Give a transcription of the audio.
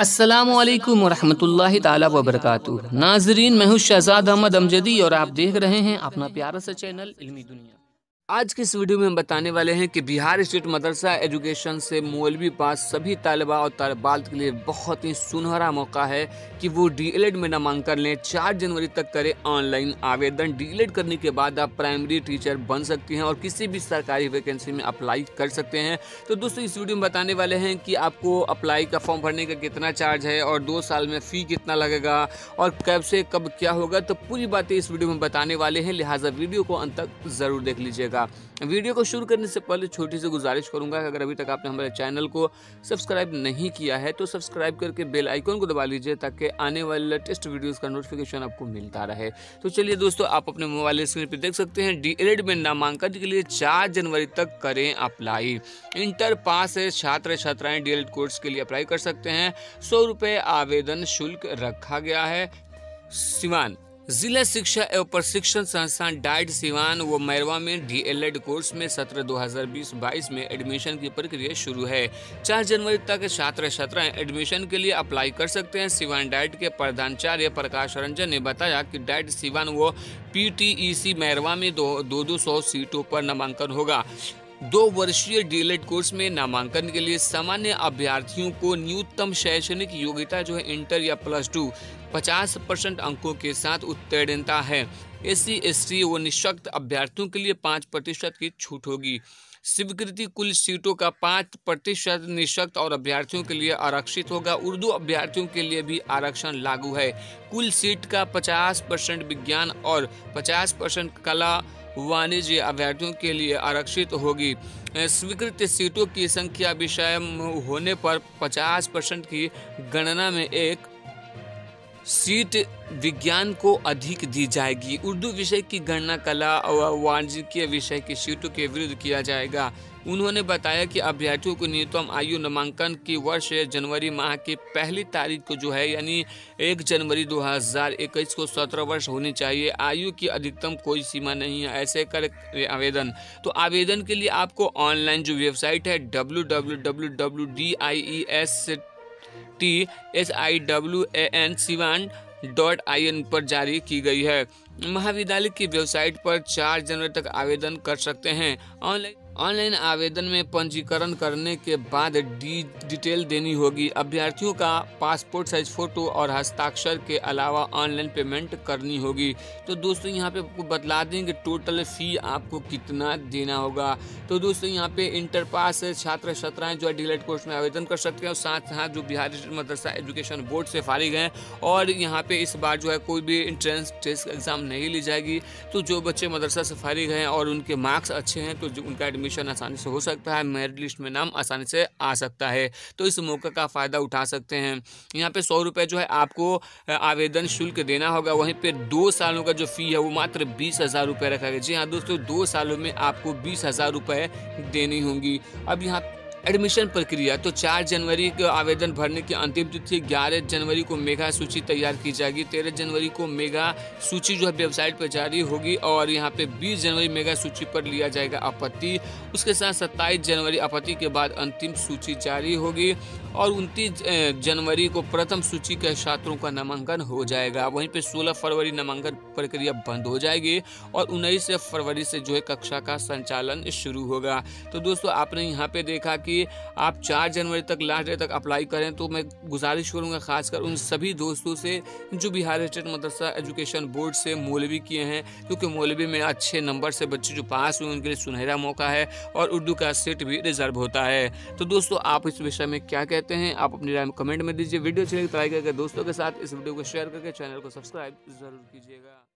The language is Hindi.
अस्सलामुअलैकुम वरहमतुल्लाहि ताला वबरकातुहू। नाजरीन, मैं हूँ शहजाद अहमद अमजदी और आप देख रहे हैं अपना प्यारा सा चैनल इल्मी दुनिया। आज की इस वीडियो में हम बताने वाले हैं कि बिहार स्टेट मदरसा एजुकेशन से मौलवी पास सभी तालिबा और तालिबात के लिए बहुत ही सुनहरा मौका है कि वो डीएलएड में नामांकन लें। 4 जनवरी तक करें ऑनलाइन आवेदन। डीएलएड करने के बाद आप प्राइमरी टीचर बन सकती हैं और किसी भी सरकारी वैकेंसी में अप्लाई कर सकते हैं। तो दोस्तों, इस वीडियो में बताने वाले हैं कि आपको अप्लाई का फॉर्म भरने का कितना चार्ज है और 2 साल में फ़ी कितना लगेगा और कब से कब क्या होगा। तो पूरी बातें इस वीडियो में बताने वाले हैं, लिहाजा वीडियो को अंत तक ज़रूर देख लीजिएगा। वीडियो को शुरू करने से पहले छोटी सी गुजारिश करूंगा कि अगर अभी तक आपने हमारे चैनल को सब्सक्राइब नहीं किया है तो सब्सक्राइब करके बेल आइकन को दबा लीजिए ताकि आने वाले लेटेस्ट वीडियोस का नोटिफिकेशन आपको मिलता रहे। तो चलिए दोस्तों, आप अपने मोबाइल स्क्रीन पर देख सकते हैं डीएलएड में नामांकन के लिए 4 जनवरी तक करें अप्लाई। इंटर पास है छात्र छात्राएं डीएलएड कोर्स के लिए अप्लाई कर सकते हैं। 100 रुपये आवेदन शुल्क रखा गया है। सिवान जिला शिक्षा एवं प्रशिक्षण संस्थान डाइट सिवान व मैरवा में डीएलएड कोर्स में सत्र 2020-22 में एडमिशन की प्रक्रिया शुरू है। 4 जनवरी तक छात्र छात्राएं एडमिशन के लिए अप्लाई कर सकते हैं। सिवान डाइट के प्रधानाचार्य प्रकाश रंजन ने बताया कि डाइट सिवान व पीटीईसी मैरवा में 200 सीटों पर नामांकन होगा। 2 वर्षीय डीएलएड कोर्स में नामांकन के लिए सामान्य अभ्यर्थियों को न्यूनतम शैक्षणिक योग्यता जो है इंटर या +2 50% अंकों के साथ उत्तीर्णता है। SC ST व निःशक्त अभ्यर्थियों के लिए 5% की छूट होगी। स्वीकृति कुल सीटों का 5% निःशक्त और अभ्यर्थियों के लिए आरक्षित होगा। उर्दू अभ्यर्थियों के लिए भी आरक्षण लागू है। कुल सीट का 50% विज्ञान और 50% कला वाणिज्य अभ्यर्थियों के लिए आरक्षित होगी। स्वीकृत सीटों की संख्या विषय होने पर 50% की गणना में एक सीट विज्ञान को अधिक दी जाएगी। उर्दू विषय की गणना कला व वाणिज्य विषय की सीटों के विरुद्ध किया जाएगा। उन्होंने बताया कि अभ्यर्थियों को न्यूनतम आयु नामांकन की वर्ष जनवरी माह की पहली तारीख को जो है यानी 1 जनवरी 2021 को 17 वर्ष होनी चाहिए। आयु की अधिकतम कोई सीमा नहीं है। ऐसे कर आवेदन। तो आवेदन के लिए आपको ऑनलाइन जो वेबसाइट है www.diestSIWAN.in पर जारी की गई है। महाविद्यालय की वेबसाइट पर 4 जनवरी तक आवेदन कर सकते हैं। ऑनलाइन आवेदन में पंजीकरण करने के बाद डिटेल देनी होगी। अभ्यर्थियों का पासपोर्ट साइज फोटो और हस्ताक्षर के अलावा ऑनलाइन पेमेंट करनी होगी। तो दोस्तों, यहाँ पे आपको बतला दें कि टोटल फ़ी आपको कितना देना होगा। तो दोस्तों, यहाँ पे इंटर पास छात्र छात्राएं जो है डीएलएड कोर्स में आवेदन कर सकते हैं और साथ साथ जो बिहार मदरसा एजुकेशन बोर्ड से फारिग हैं और यहाँ पे इस बार जो है कोई भी इंट्रेंस टेस्ट एग्ज़ाम नहीं ली जाएगी। तो जो बच्चे मदरसा से फारिग हैं और उनके मार्क्स अच्छे हैं तो उनका एडमिशन आसानी से हो सकता है। मेरिट लिस्ट में नाम आसानी से आ सकता है। तो इस मौके का फ़ायदा उठा सकते हैं। यहाँ पे 100 रुपये जो है आपको आवेदन शुल्क देना होगा। वहीं पे 2 सालों का जो फ़ी है वो मात्र 20,000 रुपये रखा गया। जी हाँ दोस्तों, 2 सालों में आपको 20,000 रुपये देनी होंगी। अब यहाँ एडमिशन प्रक्रिया तो 4 जनवरी को आवेदन भरने की अंतिम तिथि। 11 जनवरी को मेगा सूची तैयार की जाएगी। 13 जनवरी को मेगा सूची जो है वेबसाइट पर जारी होगी और यहाँ पे 20 जनवरी मेगा सूची पर लिया जाएगा आपत्ति। उसके साथ 27 जनवरी आपत्ति के बाद अंतिम सूची जारी होगी और 29 जनवरी को प्रथम सूची के छात्रों का नामांकन हो जाएगा। वहीं पे 16 फरवरी नामांकन प्रक्रिया बंद हो जाएगी और 19 फरवरी से जो है कक्षा का संचालन शुरू होगा। तो दोस्तों, आपने यहाँ पे देखा कि आप 4 जनवरी तक लास्ट डे तक अप्लाई करें। तो मैं गुजारिश करूंगा खासकर उन सभी दोस्तों से जो बिहार स्टेट मदरसा एजुकेशन बोर्ड से मौलवी किए हैं, क्योंकि मौलवी में अच्छे नंबर से बच्चे जो पास हुए उनके लिए सुनहरा मौका है और उर्दू का सीट भी रिजर्व होता है। तो दोस्तों, आप इस विषय में क्या कहते हैं, आप अपनी राय में कमेंट में दीजिए। वीडियो अच्छी लगी तो लाइक करके दोस्तों के साथ इस वीडियो को शेयर करके चैनल को सब्सक्राइब जरूर कीजिएगा।